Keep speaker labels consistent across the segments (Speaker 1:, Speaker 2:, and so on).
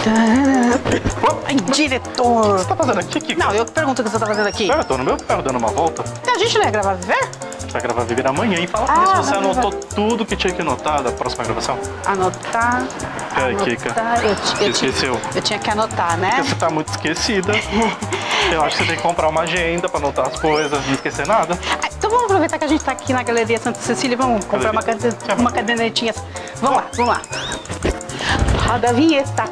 Speaker 1: Ai, diretor!
Speaker 2: O que você tá fazendo aqui, Kika?
Speaker 1: Não, eu pergunto o que você tá fazendo aqui.
Speaker 2: Eu tô no meu carro dando uma volta.
Speaker 1: A gente não ia gravar Viver?
Speaker 2: Vai gravar Viver amanhã e fala pra mim se você
Speaker 1: não,
Speaker 2: anotou tudo que tinha que anotar da próxima gravação.
Speaker 1: Anotar.
Speaker 2: Ai, Kika.
Speaker 1: Eu
Speaker 2: Esqueceu.
Speaker 1: Eu tinha que anotar, né?
Speaker 2: Porque você tá muito esquecida. Eu acho que você tem que comprar uma agenda pra anotar as coisas, não esquecer nada.
Speaker 1: Ah, então vamos aproveitar que a gente tá aqui na Galeria Santa Cecília e vamos comprar uma cadernetinha. Vamos lá, vamos lá. Roda a vinheta.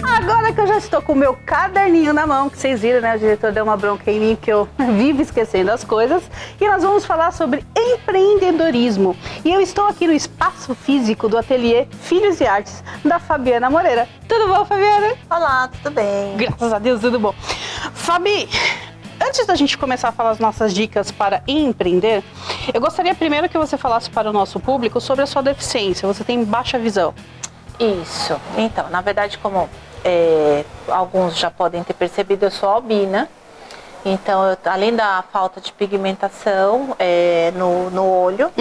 Speaker 1: Agora que eu já estou com o meu caderninho na mão, que vocês viram, né? O diretor deu uma bronca em mim, que eu vivo esquecendo as coisas. E nós vamos falar sobre empreendedorismo. E eu estou aqui no espaço físico do ateliê Filhos e Artes, da Fabiana Moreira. Tudo bom, Fabiana?
Speaker 3: Olá, tudo bem?
Speaker 1: Graças a Deus, tudo bom. Fabi, antes da gente começar a falar as nossas dicas para empreender, eu gostaria primeiro que você falasse para o nosso público sobre a sua deficiência. Você tem baixa visão.
Speaker 3: Isso. Então, na verdade, como alguns já podem ter percebido, eu sou albina. Então, além da falta de pigmentação no olho,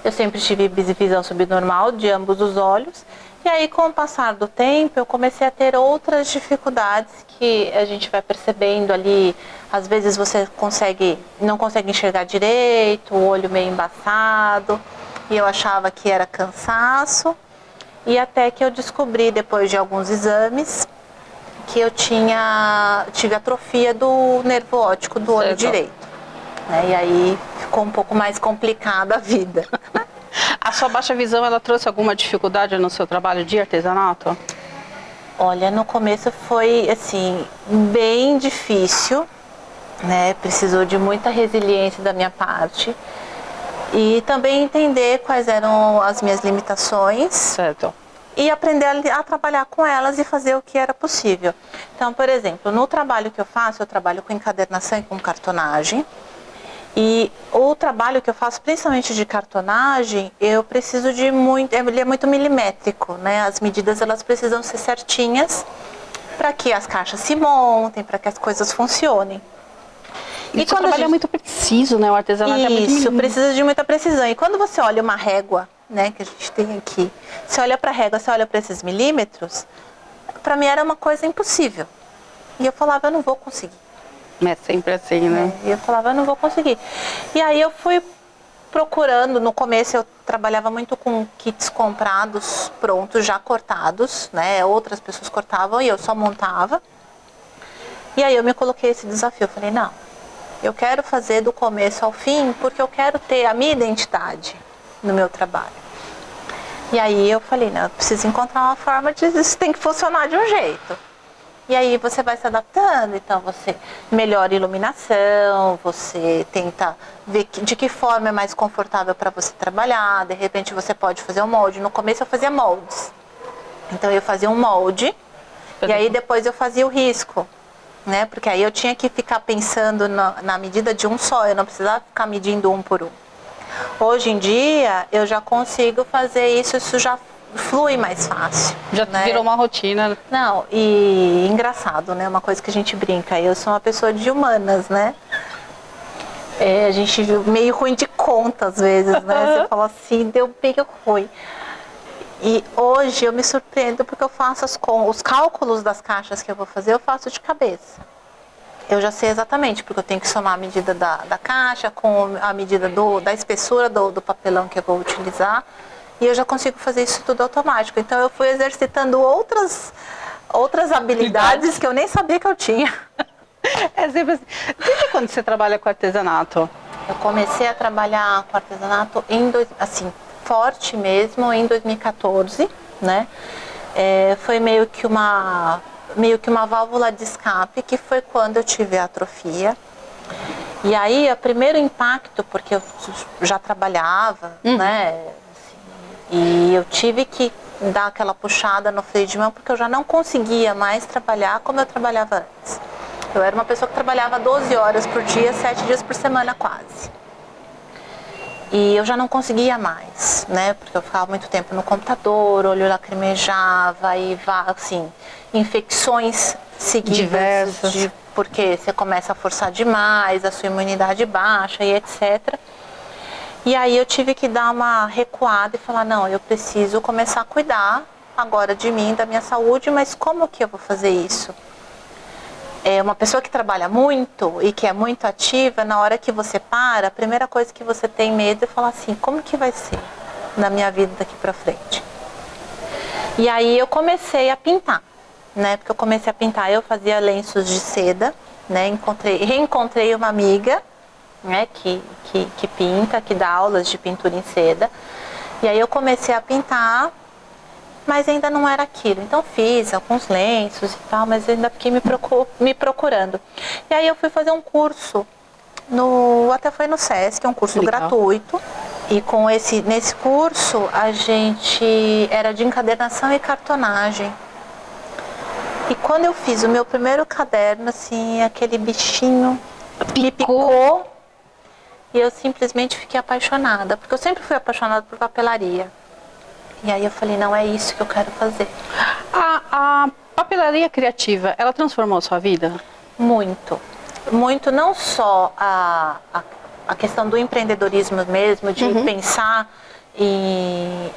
Speaker 3: eu sempre tive visão subnormal de ambos os olhos. E aí, com o passar do tempo, eu comecei a ter outras dificuldades que a gente vai percebendo ali. Às vezes você não consegue enxergar direito, o olho meio embaçado. E eu achava que era cansaço. E até que eu descobri, depois de alguns exames, que eu tive atrofia do nervo óptico do olho direito. Né? E aí ficou um pouco mais complicada a vida.
Speaker 1: A sua baixa visão, ela trouxe alguma dificuldade no seu trabalho de artesanato?
Speaker 3: Olha, no começo foi, assim, bem difícil, né? Precisou de muita resiliência da minha parte. E também entender quais eram as minhas limitações.
Speaker 1: Certo.
Speaker 3: E aprender a trabalhar com elas e fazer o que era possível. Então, por exemplo, no trabalho que eu faço, eu trabalho com encadernação e com cartonagem. E o trabalho que eu faço, principalmente de cartonagem, eu preciso de muito, ele é muito milimétrico, né? As medidas, elas precisam ser certinhas para que as caixas se montem, para que as coisas funcionem.
Speaker 1: E quando trabalho é muito preciso, né? O artesanato é muito...
Speaker 3: Isso, precisa de muita precisão. E quando você olha uma régua, né, que a gente tem aqui, você olha para a régua, você olha para esses milímetros, para mim era uma coisa impossível. E eu falava, eu não vou conseguir.
Speaker 1: É sempre assim, né?
Speaker 3: E eu falava, eu não vou conseguir. E aí eu fui procurando, no começo eu trabalhava muito com kits comprados, prontos, já cortados, né? Outras pessoas cortavam e eu só montava. E aí eu me coloquei esse desafio, eu falei, não, eu quero fazer do começo ao fim, porque eu quero ter a minha identidade no meu trabalho. E aí eu falei, não, eu preciso encontrar uma forma de isso tem que funcionar de um jeito. E aí você vai se adaptando, então você melhora a iluminação, você tenta ver de que forma é mais confortável para você trabalhar, de repente você pode fazer um molde. No começo eu fazia moldes. Então eu fazia um molde e aí depois eu fazia o risco. Né? Porque aí eu tinha que ficar pensando na medida de um só, eu não precisava ficar medindo um por um. Hoje em dia, eu já consigo fazer isso já flui mais fácil.
Speaker 1: Já virou uma rotina.
Speaker 3: Não, e engraçado, né? Uma coisa que a gente brinca, eu sou uma pessoa de humanas, né? A gente meio ruim de conta às vezes, né? Você fala assim, deu meio ruim. E hoje eu me surpreendo porque eu faço os cálculos das caixas que eu vou fazer, eu faço de cabeça. Eu já sei exatamente, porque eu tenho que somar a medida da caixa com a medida da espessura do papelão que eu vou utilizar. E eu já consigo fazer isso tudo automático. Então eu fui exercitando outras habilidades que eu nem sabia que eu tinha.
Speaker 1: É sempre assim. Desde quando você trabalha com artesanato?
Speaker 3: Eu comecei a trabalhar com artesanato forte mesmo em 2014, né? Foi meio que uma válvula de escape, que foi quando eu tive a atrofia. E aí, o primeiro impacto, porque eu já trabalhava, né? Assim, e eu tive que dar aquela puxada no freio de mão, porque eu já não conseguia mais trabalhar como eu trabalhava antes. Eu era uma pessoa que trabalhava 12 horas por dia, 7 dias por semana quase. E eu já não conseguia mais, né? Porque eu ficava muito tempo no computador, o olho lacrimejava, e assim, infecções seguidas.
Speaker 1: Diversas.
Speaker 3: Porque você começa a forçar demais, a sua imunidade baixa e etc. E aí eu tive que dar uma recuada e falar, não, eu preciso começar a cuidar agora de mim, da minha saúde, mas como que eu vou fazer isso? Uma pessoa que trabalha muito e que é muito ativa, na hora que você para, a primeira coisa que você tem medo é falar assim, como que vai ser na minha vida daqui pra frente? E aí eu comecei a pintar, né? Porque eu comecei a pintar, eu fazia lenços de seda, né? Reencontrei uma amiga, né? Que pinta, que dá aulas de pintura em seda. E aí eu comecei a pintar, mas ainda não era aquilo. Então fiz alguns lenços e tal, mas ainda fiquei me procurando. E aí eu fui fazer um curso, até foi no Sesc, um curso gratuito. E nesse curso a gente era de encadernação e cartonagem. E quando eu fiz o meu primeiro caderno, assim, aquele bichinho me picou. E eu simplesmente fiquei apaixonada, porque eu sempre fui apaixonada por papelaria. E aí eu falei, não, é isso que eu quero fazer.
Speaker 1: A papelaria criativa, ela transformou a sua vida?
Speaker 3: Muito. Muito, não só a questão do empreendedorismo mesmo, de pensar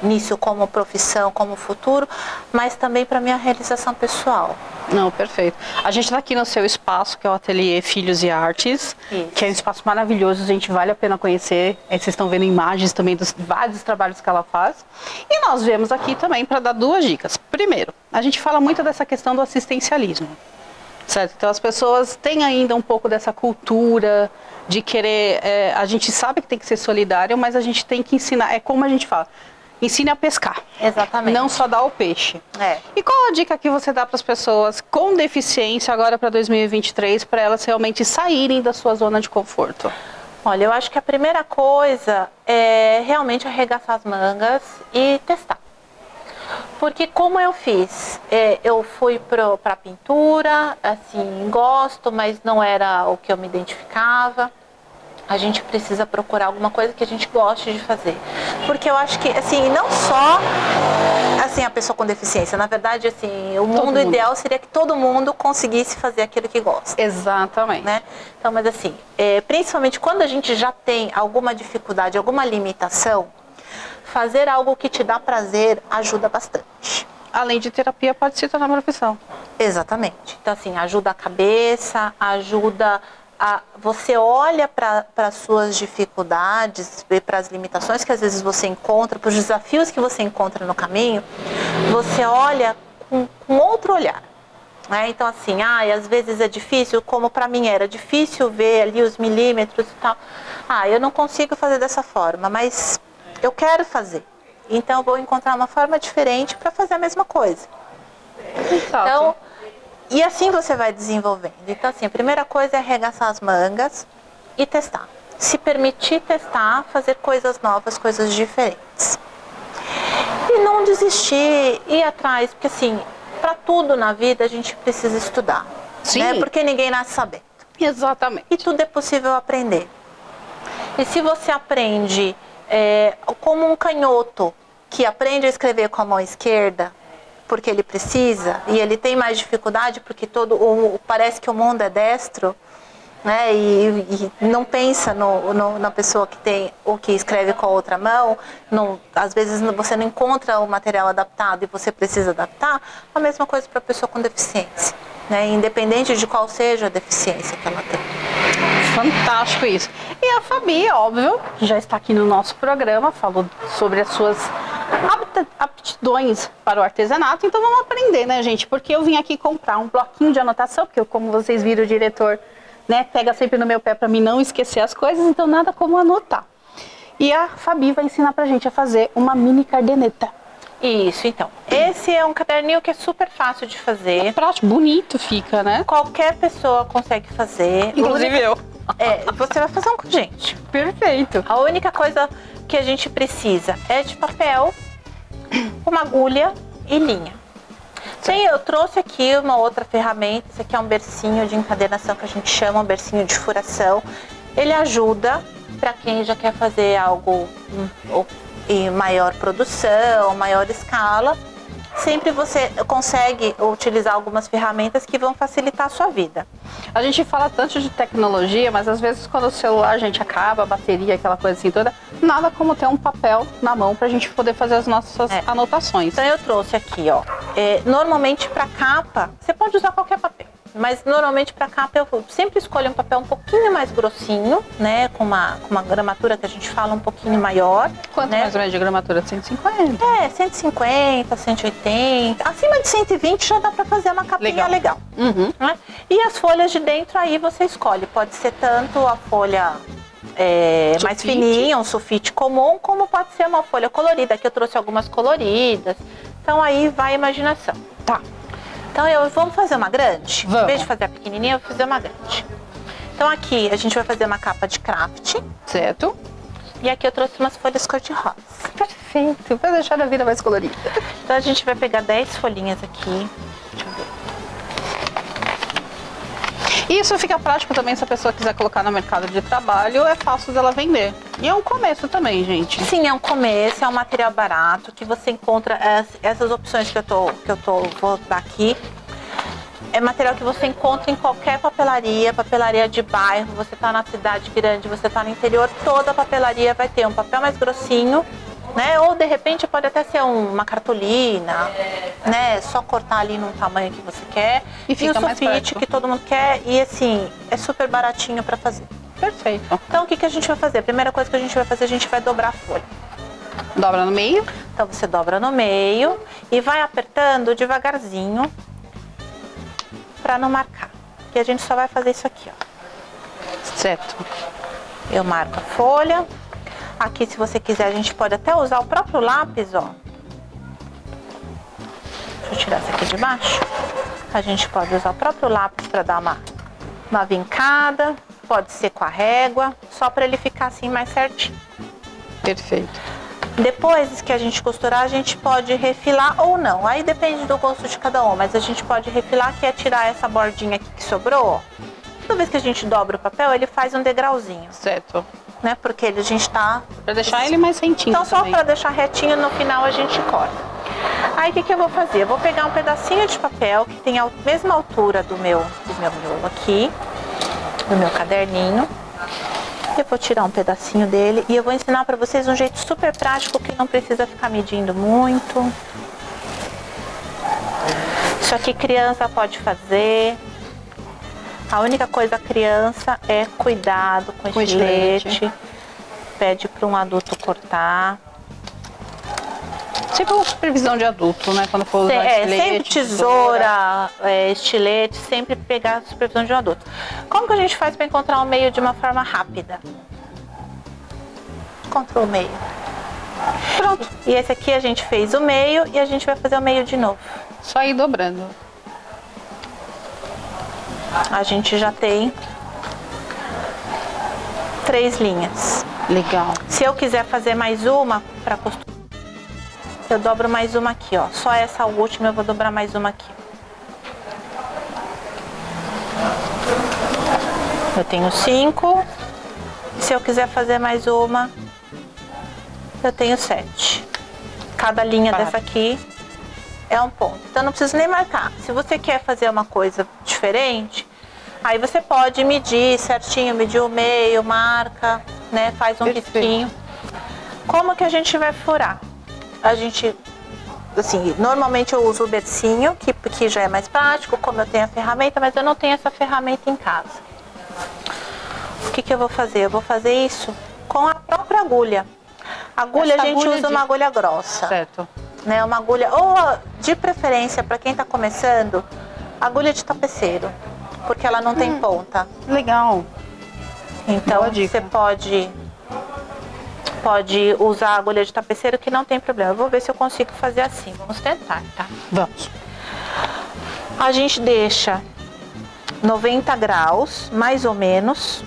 Speaker 3: nisso como profissão, como futuro, mas também para minha realização pessoal.
Speaker 1: Não, perfeito. A gente está aqui no seu espaço, que é o Ateliê Filhos e Artes,
Speaker 3: Isso.
Speaker 1: que é um espaço maravilhoso, gente, vale a pena conhecer. Vocês estão vendo imagens também dos vários trabalhos que ela faz. E nós viemos aqui também para dar 2 dicas. Primeiro, a gente fala muito dessa questão do assistencialismo, certo? Então as pessoas têm ainda um pouco dessa cultura de querer, a gente sabe que tem que ser solidário, mas a gente tem que ensinar, é como a gente fala, ensine a pescar.
Speaker 3: Exatamente.
Speaker 1: Não só dar o peixe.
Speaker 3: É.
Speaker 1: E qual a dica que você dá para as pessoas com deficiência agora para 2023, para elas realmente saírem da sua zona de conforto?
Speaker 3: Olha, eu acho que a primeira coisa é realmente arregaçar as mangas e testar. Porque como eu fiz, eu fui para pintura, assim, gosto, mas não era o que eu me identificava. A gente precisa procurar alguma coisa que a gente goste de fazer. Porque eu acho que, assim, não só assim, a pessoa com deficiência, na verdade, assim, o mundo ideal seria que todo mundo conseguisse fazer aquilo que gosta.
Speaker 1: Exatamente.
Speaker 3: Né? Então, mas assim, principalmente quando a gente já tem alguma dificuldade, alguma limitação, fazer algo que te dá prazer ajuda bastante.
Speaker 1: Além de terapia, pode se tornar profissão.
Speaker 3: Exatamente. Então, assim, ajuda a cabeça, ajuda você olha para as suas dificuldades, para as limitações que às vezes você encontra, para os desafios que você encontra no caminho, você olha com outro olhar. Né? Então, assim, às vezes é difícil, como para mim era difícil ver ali os milímetros e tal. Eu não consigo fazer dessa forma, mas eu quero fazer. Então, eu vou encontrar uma forma diferente para fazer a mesma coisa.
Speaker 1: Exato.
Speaker 3: Então, e assim você vai desenvolvendo. Então, assim, a primeira coisa é arregaçar as mangas e testar. Se permitir testar, fazer coisas novas, coisas diferentes. E não desistir, ir atrás, porque assim, para tudo na vida a gente precisa estudar.
Speaker 1: Sim.
Speaker 3: Né? Porque ninguém nasce sabendo.
Speaker 1: Exatamente.
Speaker 3: E tudo é possível aprender. E se você aprende como um canhoto, que aprende a escrever com a mão esquerda, porque ele precisa, e ele tem mais dificuldade porque parece que o mundo é destro, né? E não pensa na pessoa que tem ou que escreve com a outra mão, às vezes você não encontra o material adaptado e você precisa adaptar, a mesma coisa para a pessoa com deficiência, né? Independente de qual seja a deficiência que ela tem.
Speaker 1: Fantástico isso. E a Fabi, óbvio, já está aqui no nosso programa, falou sobre as suas aptidões para o artesanato, então vamos aprender, né, gente? Porque eu vim aqui comprar um bloquinho de anotação, porque como vocês viram, o diretor né? Pega sempre no meu pé para mim não esquecer as coisas, então nada como anotar. E a Fabi vai ensinar pra gente a fazer uma mini caderneta.
Speaker 3: Isso, então. Esse é um caderninho que é super fácil de fazer.
Speaker 1: Prático, bonito fica, né?
Speaker 3: Qualquer pessoa consegue fazer.
Speaker 1: Inclusive eu.
Speaker 3: Você vai fazer um com a gente.
Speaker 1: Perfeito.
Speaker 3: A única coisa que a gente precisa é de papel, uma agulha e linha. Eu trouxe aqui uma outra ferramenta. Esse aqui é um bercinho de encadernação que a gente chama, um bercinho de furação. Ele ajuda para quem já quer fazer algo em maior produção, maior escala. Sempre você consegue utilizar algumas ferramentas que vão facilitar a sua vida.
Speaker 1: A gente fala tanto de tecnologia, mas às vezes quando o celular a gente acaba, a bateria, aquela coisa assim toda, nada como ter um papel na mão pra gente poder fazer as nossas anotações.
Speaker 3: Então eu trouxe aqui, ó. Normalmente para capa, você pode usar qualquer papel. Mas normalmente para capa eu sempre escolho um papel um pouquinho mais grossinho, né? Com uma gramatura que a gente fala um pouquinho maior.
Speaker 1: Quanto
Speaker 3: né?
Speaker 1: mais ou menos de gramatura? 150?
Speaker 3: 150, 180. Acima de 120 já dá para fazer uma capinha legal.
Speaker 1: Uhum.
Speaker 3: Né? E as folhas de dentro aí você escolhe. Pode ser tanto a folha mais fininha, um sulfite comum, como pode ser uma folha colorida. Aqui eu trouxe algumas coloridas. Então aí vai a imaginação.
Speaker 1: Tá.
Speaker 3: Então vamos fazer uma grande?
Speaker 1: Vamos.
Speaker 3: Em vez de fazer a pequenininha, eu vou fazer uma grande. Então aqui a gente vai fazer uma capa de craft.
Speaker 1: Certo.
Speaker 3: E aqui eu trouxe umas folhas cor-de-rosa.
Speaker 1: Perfeito. Pra deixar a vida mais colorida.
Speaker 3: Então a gente vai pegar 10 folhinhas aqui. Deixa eu ver.
Speaker 1: E isso fica prático também se a pessoa quiser colocar no mercado de trabalho, é fácil dela vender. E é um começo também, gente.
Speaker 3: Sim, é um começo, é um material barato que você encontra essas opções que eu vou dar aqui. É material que você encontra em qualquer papelaria de bairro. Você está na cidade grande, você está no interior, toda a papelaria vai ter um papel mais grossinho, né? Ou de repente pode até ser uma cartolina, né? Só cortar ali num tamanho que você quer.
Speaker 1: E fica
Speaker 3: o
Speaker 1: mais
Speaker 3: sulfite
Speaker 1: prático.
Speaker 3: que todo mundo quer e assim, é super baratinho para fazer.
Speaker 1: Perfeito.
Speaker 3: Então o que a gente vai fazer? A primeira coisa que a gente vai fazer, a gente vai dobrar a folha.
Speaker 1: Dobra no meio.
Speaker 3: Então você dobra no meio e vai apertando devagarzinho para não marcar. E a gente só vai fazer isso aqui, ó.
Speaker 1: Certo.
Speaker 3: Eu marco a folha. Aqui, se você quiser, a gente pode até usar o próprio lápis, ó. Deixa eu tirar essa aqui de baixo. A gente pode usar o próprio lápis para dar uma vincada. Pode ser com a régua, só para ele ficar assim mais certinho.
Speaker 1: Perfeito.
Speaker 3: Depois que a gente costurar, a gente pode refilar ou não. Aí depende do gosto de cada um, mas a gente pode refilar, que é tirar essa bordinha aqui que sobrou, ó. Toda vez que a gente dobra o papel, ele faz um degrauzinho,
Speaker 1: Certo.
Speaker 3: né? Porque a gente tá...
Speaker 1: Pra deixar ele mais rentinho
Speaker 3: Então só
Speaker 1: também.
Speaker 3: para deixar retinho, no final a gente corta. Aí o que eu vou fazer? Eu vou pegar um pedacinho de papel que tem a mesma altura do meu miolo aqui, do meu caderninho. Eu vou tirar um pedacinho dele e eu vou ensinar para vocês um jeito super prático que não precisa ficar medindo muito. Isso aqui criança pode fazer. A única coisa criança é cuidado com estilete. Pede para um adulto cortar.
Speaker 1: Sempre uma supervisão de adulto, né? Quando for usar estilete,
Speaker 3: sempre tesoura, estilete, sempre pegar a supervisão de um adulto. Como que a gente faz para encontrar o meio de uma forma rápida? Encontrou o meio. Pronto. E esse aqui a gente fez o meio e a gente vai fazer o meio de novo.
Speaker 1: Só ir dobrando.
Speaker 3: A gente já tem 3 linhas.
Speaker 1: Legal.
Speaker 3: Se eu quiser fazer mais uma para costurar, eu dobro mais uma aqui, ó. Só essa última eu vou dobrar mais uma aqui. Eu tenho 5. Se eu quiser fazer mais uma, eu tenho 7. Cada linha dessa aqui é um ponto. Então não precisa nem marcar. Se você quer fazer uma coisa diferente, aí você pode medir certinho, medir o meio, marca, né? Faz um risquinho. Como que a gente vai furar? A gente, assim, normalmente eu uso o bercinho, que já é mais prático, como eu tenho a ferramenta, mas eu não tenho essa ferramenta em casa. O que eu vou fazer? Eu vou fazer isso com a própria agulha. Agulha,
Speaker 1: Essa
Speaker 3: a gente
Speaker 1: agulha
Speaker 3: usa uma agulha grossa.
Speaker 1: Certo.
Speaker 3: Né? Uma agulha, ou de preferência, para quem está começando, agulha de tapeceiro. porque ela não tem ponta.
Speaker 1: Legal.
Speaker 3: Então
Speaker 1: Boa dica.
Speaker 3: você pode usar a agulha de tapeceiro que não tem problema. Eu vou ver se eu consigo fazer assim. Vamos tentar, tá?
Speaker 1: Vamos.
Speaker 3: A gente deixa 90 graus, mais ou menos.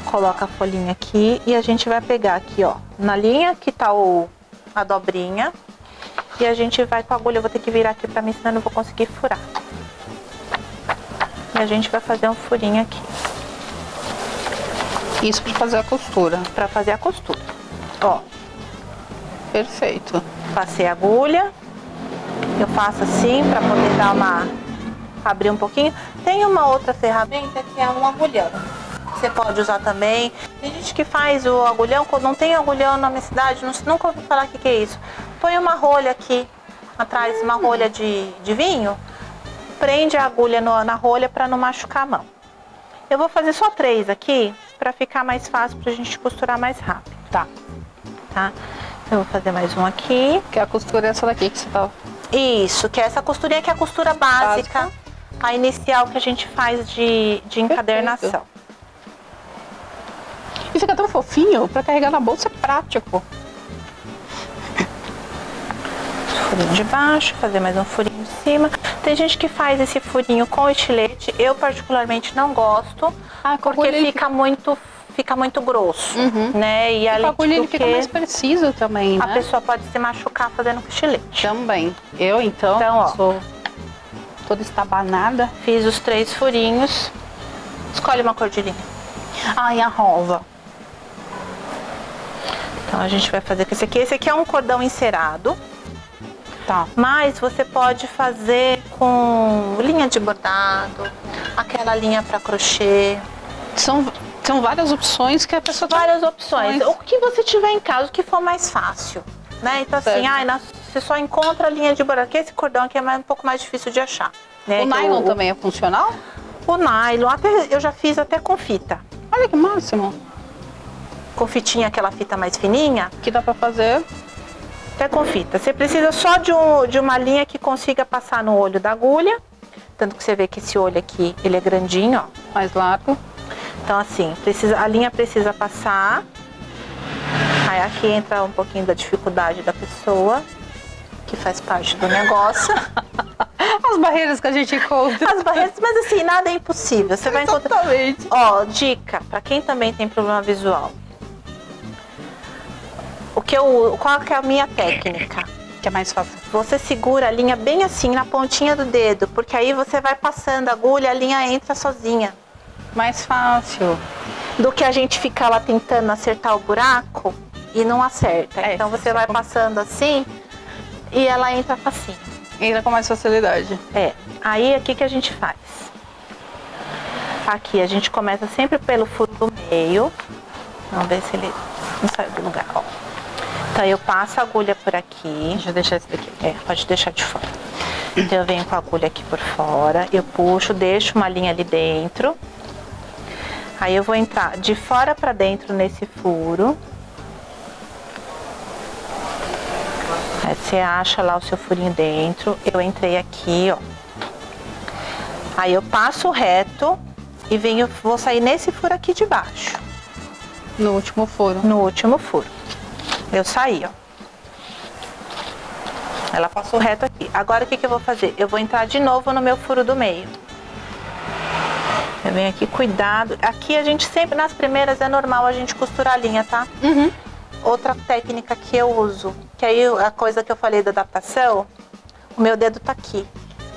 Speaker 3: Coloca a folhinha aqui e a gente vai pegar aqui, ó, na linha que tá a dobrinha. E a gente vai com a agulha, eu vou ter que virar aqui pra mim, senão eu não vou conseguir furar. E a gente vai fazer um furinho aqui.
Speaker 1: Isso para fazer a costura.
Speaker 3: Pra fazer a costura. Ó,
Speaker 1: Perfeito.
Speaker 3: passei a agulha. Eu faço assim pra poder abrir um pouquinho. Tem uma outra ferramenta que é um agulhão. Você pode usar também. Tem gente que faz o agulhão, quando não tem agulhão na minha cidade, nunca ouvi falar o que é isso. Põe uma rolha aqui atrás, uma rolha de vinho. Prende a agulha na rolha para não machucar a mão. Eu vou fazer só 3 aqui, para ficar mais fácil pra gente costurar mais rápido.
Speaker 1: Tá.
Speaker 3: Tá? Eu vou fazer mais um aqui.
Speaker 1: Que a costura é essa daqui que você tá...
Speaker 3: Isso, que é essa costurinha que é a costura básica. A inicial que a gente faz de encadernação.
Speaker 1: E fica tão fofinho, pra carregar na bolsa é prático.
Speaker 3: Furinho de baixo, fazer mais um furinho de cima. Tem gente que faz esse furinho com estilete. Eu particularmente não gosto, porque fica muito grosso, né? E além
Speaker 1: a agulha ele
Speaker 3: do
Speaker 1: fica mais preciso também, né?
Speaker 3: a pessoa pode se machucar fazendo com estilete.
Speaker 1: Também. Eu, então
Speaker 3: ó,
Speaker 1: sou toda estabanada.
Speaker 3: Fiz os 3 furinhos. Escolhe uma cor de linha.
Speaker 1: Ai, a rosa.
Speaker 3: Então a gente vai fazer com esse aqui. Esse aqui é um cordão encerado.
Speaker 1: Tá.
Speaker 3: Mas você pode fazer com linha de bordado, aquela linha para crochê.
Speaker 1: São várias opções que a pessoa...
Speaker 3: Várias opções. O que você tiver em casa, o que for mais fácil, né? Então assim, você só encontra a linha de bordado. Que esse cordão aqui é um pouco mais difícil de achar, né?
Speaker 1: O nylon também é funcional?
Speaker 3: O nylon, eu já fiz até com fita.
Speaker 1: Olha que máximo.
Speaker 3: Com fitinha, aquela fita mais fininha.
Speaker 1: Que dá pra fazer...
Speaker 3: Até com fita. Você precisa só de uma linha que consiga passar no olho da agulha. Tanto que você vê que esse olho aqui, ele é grandinho, ó.
Speaker 1: Mais largo.
Speaker 3: Então assim, a linha precisa passar. Aí aqui entra um pouquinho da dificuldade da pessoa, que faz parte do negócio.
Speaker 1: As barreiras que a gente encontra.
Speaker 3: As barreiras, mas assim, nada é impossível. Você vai encontrar...
Speaker 1: Exatamente.
Speaker 3: Ó, dica, pra quem também tem problema visual. Qual que é a minha técnica?
Speaker 1: Que é mais fácil.
Speaker 3: Você segura a linha bem assim, na pontinha do dedo, porque aí você vai passando a agulha, a linha entra sozinha.
Speaker 1: Mais fácil.
Speaker 3: Do que a gente ficar lá tentando acertar o buraco e não acerta. Então você vai passando assim e ela entra facinho.
Speaker 1: Entra com mais facilidade.
Speaker 3: Aí aqui que a gente faz? Aqui a gente começa sempre pelo furo do meio. Vamos ver se ele não saiu do lugar, ó. Então eu passo a agulha por aqui.
Speaker 1: Deixa eu deixar esse daqui.
Speaker 3: Pode deixar de fora. Então eu venho com a agulha aqui por fora, eu puxo, deixo uma linha ali dentro. Aí eu vou entrar de fora pra dentro nesse furo. Aí você acha lá o seu furinho dentro. Eu entrei aqui, ó. Aí eu passo reto e vou sair nesse furo aqui de baixo.
Speaker 1: No último furo.
Speaker 3: No último furo. Eu saí, ó. Ela passou reto aqui. Agora o que eu vou fazer? Eu vou entrar de novo no meu furo do meio. Eu venho aqui, cuidado. Aqui a gente sempre, nas primeiras, é normal a gente costurar a linha, tá? Outra técnica que eu uso, que aí a coisa que eu falei da adaptação, o meu dedo tá aqui.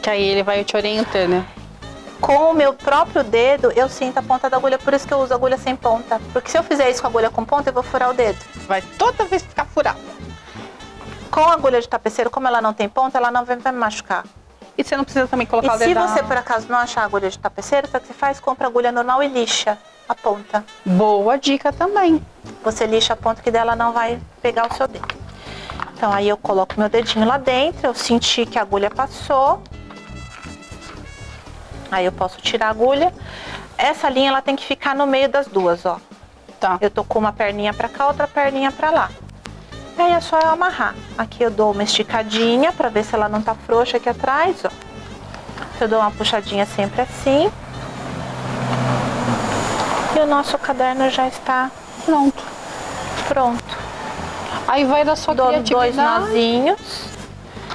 Speaker 1: Que aí ele vai te orientando.
Speaker 3: Com o meu próprio dedo, eu sinto a ponta da agulha, por isso que eu uso agulha sem ponta. Porque se eu fizer isso com a agulha com ponta, eu vou furar o dedo.
Speaker 1: Vai toda vez ficar furado.
Speaker 3: Com a agulha de tapeceiro, como ela não tem ponta, ela não vai me machucar.
Speaker 1: E você não precisa também colocar
Speaker 3: E
Speaker 1: o dedo.
Speaker 3: se você, por acaso, não achar a agulha de tapeceiro, sabe o que você faz? Compra a agulha normal e lixa a ponta.
Speaker 1: Boa dica também.
Speaker 3: Você lixa a ponta que dela não vai pegar o seu dedo. Então aí eu coloco meu dedinho lá dentro, eu senti que a agulha passou. Aí eu posso tirar a agulha. Essa linha ela tem que ficar no meio das duas, ó.
Speaker 1: Tá.
Speaker 3: Eu tô com uma perninha pra cá, outra perninha pra lá. E aí é só eu amarrar. Aqui eu dou uma esticadinha pra ver se ela não tá frouxa aqui atrás, ó. Eu dou uma puxadinha sempre assim. E o nosso caderno já está pronto.
Speaker 1: Aí vai da sua
Speaker 3: Dou
Speaker 1: criatividade.
Speaker 3: 2 nozinhos.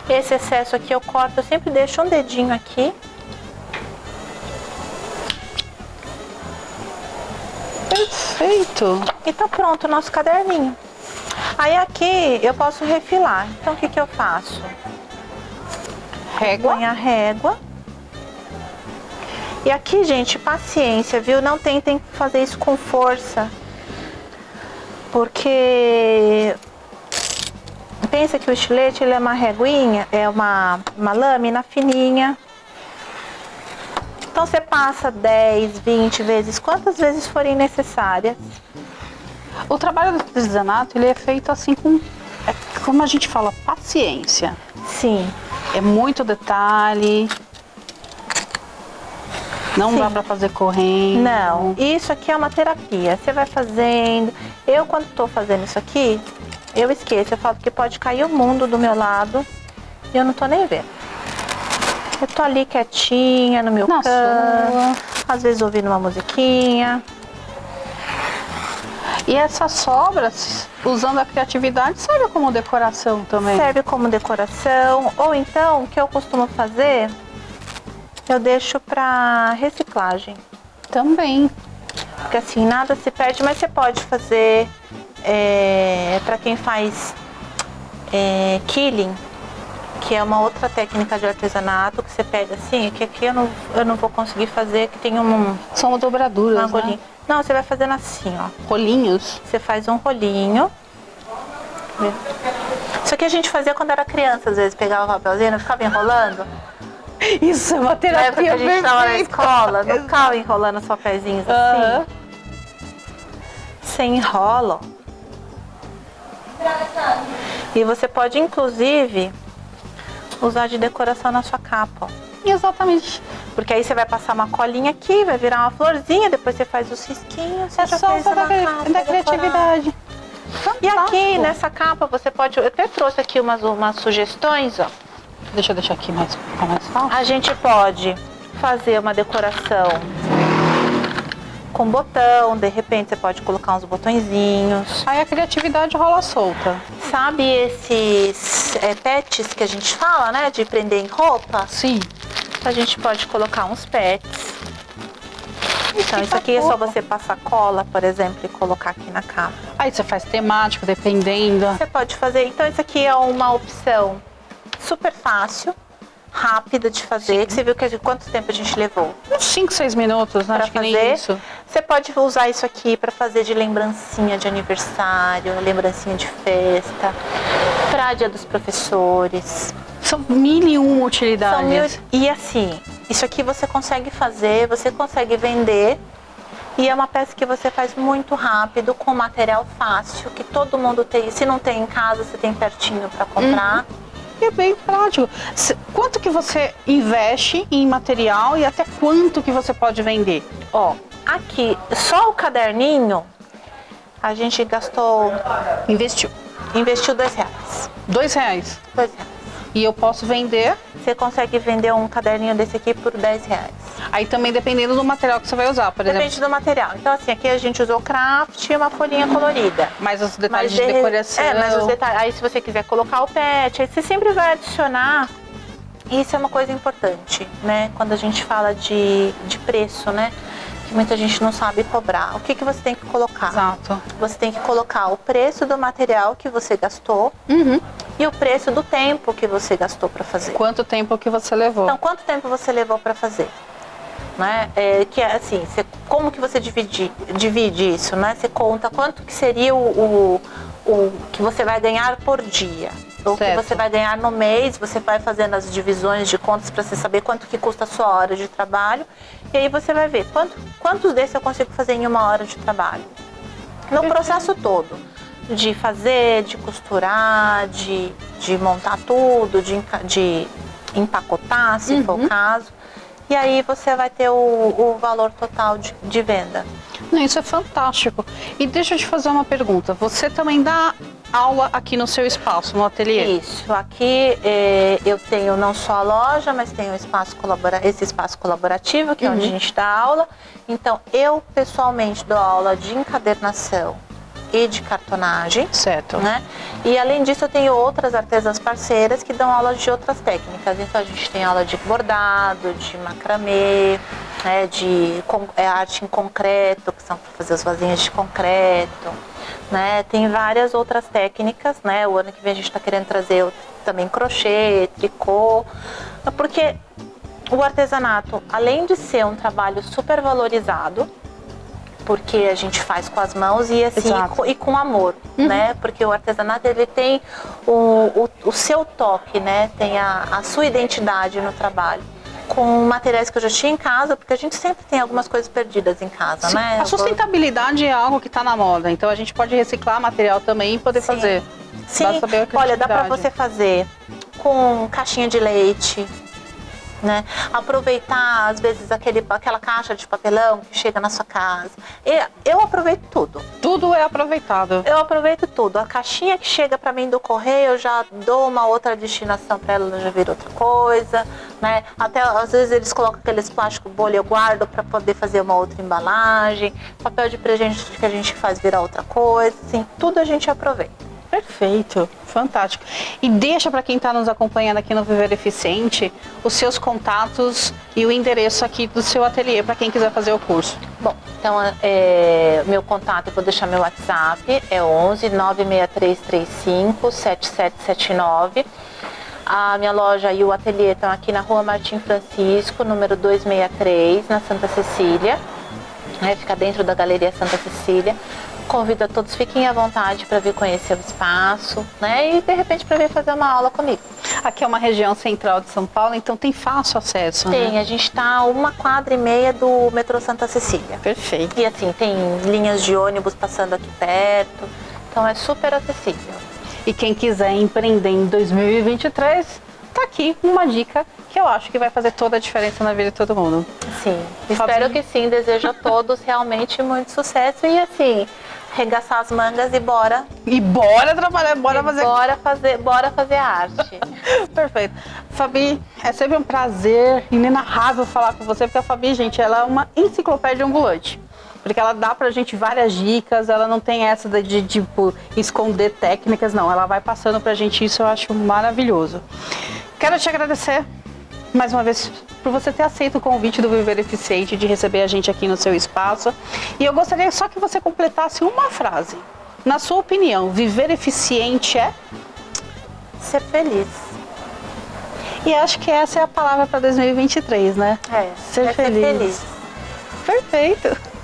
Speaker 3: Esse excesso aqui eu corto, eu sempre deixo um dedinho aqui.
Speaker 1: Perfeito.
Speaker 3: E tá pronto o nosso caderninho. Aí aqui eu posso refilar. Então o que que eu faço?
Speaker 1: Régua.
Speaker 3: Põe a régua. E aqui, gente, paciência, viu? Não tentem fazer isso com força. Porque pensa que o estilete ele é uma reguinha, é uma lâmina fininha. Então você passa 10, 20 vezes, quantas vezes forem necessárias.
Speaker 1: O trabalho do artesanato, ele é feito assim com, como a gente fala, paciência.
Speaker 3: Sim.
Speaker 1: É muito detalhe. Não dá pra fazer correndo.
Speaker 3: Não, isso aqui é uma terapia. Você vai fazendo. Eu, quando tô fazendo isso aqui, eu esqueço. Eu falo que pode cair o mundo do meu lado e eu não tô nem vendo. Eu tô ali quietinha no meu
Speaker 1: Na
Speaker 3: canto,
Speaker 1: sua.
Speaker 3: às vezes ouvindo uma musiquinha.
Speaker 1: E essas sobras, usando a criatividade, serve como decoração também.
Speaker 3: Serve como decoração. Ou então, o que eu costumo fazer, eu deixo pra reciclagem.
Speaker 1: Também.
Speaker 3: Porque assim, nada se perde, mas você pode fazer para quem faz quilling, que é uma outra técnica de artesanato que você pega assim, que aqui eu não vou conseguir fazer, que tem
Speaker 1: São dobraduras,
Speaker 3: uma rolinha.
Speaker 1: né?
Speaker 3: Não, você vai fazendo assim, ó.
Speaker 1: Rolinhos.
Speaker 3: Você faz um rolinho. Isso aqui a gente fazia quando era criança, às vezes pegava o papelzinho, ficava enrolando.
Speaker 1: Isso é uma
Speaker 3: Na época que
Speaker 1: terapia
Speaker 3: a gente estava na
Speaker 1: perfeita.
Speaker 3: escola, não ficava enrolando os papeizinhos assim.
Speaker 1: Aham.
Speaker 3: Você enrola. E você pode, inclusive, usar de decoração na sua capa, ó.
Speaker 1: Exatamente.
Speaker 3: Porque aí você vai passar uma colinha aqui, vai virar uma florzinha, depois você faz os risquinhos, você
Speaker 1: É
Speaker 3: já
Speaker 1: só
Speaker 3: fez
Speaker 1: usar
Speaker 3: uma
Speaker 1: da
Speaker 3: capa decorada.
Speaker 1: criatividade.
Speaker 3: E aqui,
Speaker 1: Fantástico.
Speaker 3: nessa capa, você pode... Eu até trouxe aqui umas sugestões, ó.
Speaker 1: Deixa eu deixar aqui mais, ficar mais fácil.
Speaker 3: A gente pode fazer uma decoração com botão, de repente você pode colocar uns botõezinhos.
Speaker 1: Aí a criatividade rola solta.
Speaker 3: Sabe esses pets que a gente fala, né? De prender em roupa?
Speaker 1: Sim.
Speaker 3: A gente pode colocar uns pets. Então isso aqui é só você passar cola, por exemplo, e colocar aqui na capa.
Speaker 1: Aí você faz temático, dependendo.
Speaker 3: Você pode fazer, então isso aqui é uma opção super fácil, rápida de fazer. Que você viu quanto tempo a gente levou
Speaker 1: Uns 5, 6 minutos, né?
Speaker 3: para
Speaker 1: Acho que nem
Speaker 3: fazer.
Speaker 1: isso.
Speaker 3: Você pode usar isso aqui para fazer de lembrancinha de aniversário, lembrancinha de festa, para Dia dos Professores.
Speaker 1: São 1001
Speaker 3: São
Speaker 1: utilidades.
Speaker 3: E assim, isso aqui você consegue fazer, você consegue vender. E é uma peça que você faz muito rápido, com material fácil, que todo mundo tem. Se não tem em casa, você tem pertinho para comprar.
Speaker 1: E é bem prático. Quanto que você investe em material e até quanto que você pode vender?
Speaker 3: Ó, aqui, só o caderninho, a gente
Speaker 1: Investiu
Speaker 3: investiu R$2.
Speaker 1: R$2.
Speaker 3: R$2.
Speaker 1: E eu posso vender.
Speaker 3: Você consegue vender um caderninho desse aqui por R$10.
Speaker 1: Aí também dependendo do material que você vai usar, por
Speaker 3: Depende
Speaker 1: exemplo.
Speaker 3: do material. Então assim, aqui a gente usou craft e uma folhinha colorida.
Speaker 1: Mais os detalhes
Speaker 3: Mas
Speaker 1: de decoração.
Speaker 3: mas os detalhes. Aí se você quiser colocar o pet, aí você sempre vai adicionar. Isso é uma coisa importante, né? Quando a gente fala de preço, né? Que muita gente não sabe cobrar. O que você tem que colocar?
Speaker 1: Exato.
Speaker 3: Você tem que colocar o preço do material que você gastou e o preço do tempo que você gastou para fazer.
Speaker 1: Quanto tempo que você levou?
Speaker 3: Então, quanto tempo você levou para fazer? Né? Que é assim, como que você divide isso, né? Você conta quanto que seria o que você vai ganhar por dia. Ou que você vai ganhar no mês, você vai fazendo as divisões de contas para você saber quanto que custa a sua hora de trabalho. E aí você vai ver quantos desses eu consigo fazer em 1 hora de trabalho. No processo todo, de fazer, de costurar, de montar tudo, de empacotar, se for o caso. E aí você vai ter o valor total de venda.
Speaker 1: Não, isso é fantástico. E deixa eu te fazer uma pergunta. Você também dá aula aqui no seu espaço, no ateliê.
Speaker 3: Isso, aqui eu tenho não só a loja, mas tenho esse espaço colaborativo, que é onde a gente dá aula. Então, eu pessoalmente dou aula de encadernação e de cartonagem.
Speaker 1: Certo.
Speaker 3: Né? E além disso, eu tenho outras artesãs parceiras que dão aula de outras técnicas. Então, a gente tem aula de bordado, de macramê, né, de arte em concreto, que são para fazer as vasinhas de concreto. Né? Tem várias outras técnicas, né? O ano que vem a gente está querendo trazer também crochê, tricô, porque o artesanato, além de ser um trabalho super valorizado, porque a gente faz com as mãos e assim e com amor, né? Porque o artesanato ele tem o seu toque, né? Tem a sua identidade no trabalho. Com materiais que eu já tinha em casa, porque a gente sempre tem algumas coisas perdidas em casa,
Speaker 1: Sim.
Speaker 3: né?
Speaker 1: A sustentabilidade é algo que está na moda, então a gente pode reciclar material também e poder fazer.
Speaker 3: Sim,
Speaker 1: Basta saber a
Speaker 3: olha, dá para
Speaker 1: criatividade.
Speaker 3: você fazer com caixinha de leite, né? Aproveitar, às vezes, aquela caixa de papelão que chega na sua casa. Eu aproveito tudo.
Speaker 1: Tudo é aproveitável.
Speaker 3: Eu aproveito tudo. A caixinha que chega para mim do correio, eu já dou uma outra destinação para ela, já vira outra coisa, né? Até às vezes eles colocam aqueles plástico bolha, eu guardo para poder fazer uma outra embalagem. Papel de presente que a gente faz virar outra coisa, assim, tudo a gente aproveita.
Speaker 1: Perfeito, fantástico. E deixa para quem está nos acompanhando aqui no Viver Eficiente os seus contatos e o endereço aqui do seu ateliê para quem quiser fazer o curso.
Speaker 3: Bom, então meu contato, eu vou deixar meu WhatsApp, é 11 96335 7779. A minha loja e o ateliê estão aqui na Rua Martim Francisco, número 263, na Santa Cecília. Fica dentro da Galeria Santa Cecília. Convido a todos, fiquem à vontade para vir conhecer o espaço, né? E de repente para vir fazer uma aula comigo.
Speaker 1: Aqui é uma região central de São Paulo, então tem fácil acesso.
Speaker 3: Tem,
Speaker 1: né?
Speaker 3: a gente está a 1,5 quadra do metrô Santa Cecília.
Speaker 1: Perfeito.
Speaker 3: E assim, tem linhas de ônibus passando aqui perto, então é super acessível.
Speaker 1: E quem quiser empreender em 2023, tá aqui uma dica que eu acho que vai fazer toda a diferença na vida de todo mundo.
Speaker 3: Sim, espero que sim, desejo a todos realmente muito sucesso e assim, arregaçar as mangas e bora.
Speaker 1: E bora trabalhar, bora fazer.
Speaker 3: Bora fazer arte.
Speaker 1: Perfeito. Fabi, é sempre um prazer inenarrável falar com você, porque a Fabi, gente, ela é uma enciclopédia ambulante. Porque ela dá pra gente várias dicas, ela não tem essa de tipo, esconder técnicas, não. Ela vai passando pra gente, isso eu acho maravilhoso. Quero te agradecer mais uma vez por você ter aceito o convite do Viver Eficiente de receber a gente aqui no seu espaço. E eu gostaria só que você completasse uma frase. Na sua opinião, viver eficiente é?
Speaker 3: Ser feliz.
Speaker 1: E acho que essa é a palavra para 2023, né? Ser feliz. Perfeito.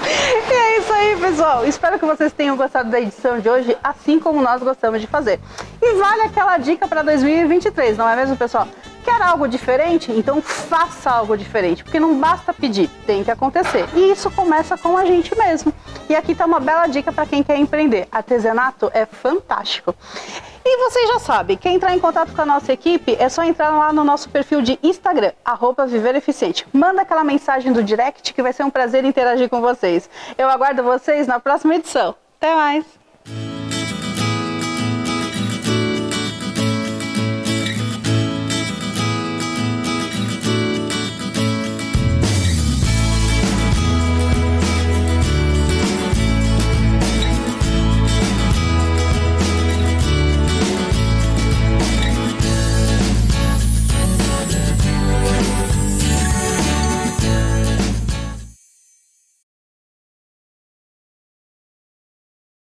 Speaker 1: E é isso aí, pessoal. Espero que vocês tenham gostado da edição de hoje, assim como nós gostamos de fazer. E vale aquela dica para 2023, não é mesmo, pessoal? Quer algo diferente? Então faça algo diferente, porque não basta pedir, tem que acontecer. E isso começa com a gente mesmo. E aqui está uma bela dica para quem quer empreender. Artesanato é fantástico. E vocês já sabem, quer entrar em contato com a nossa equipe, é só entrar lá no nosso perfil de Instagram, @vivereficiente. Manda aquela mensagem do direct que vai ser um prazer interagir com vocês. Eu aguardo vocês na próxima edição. Até mais!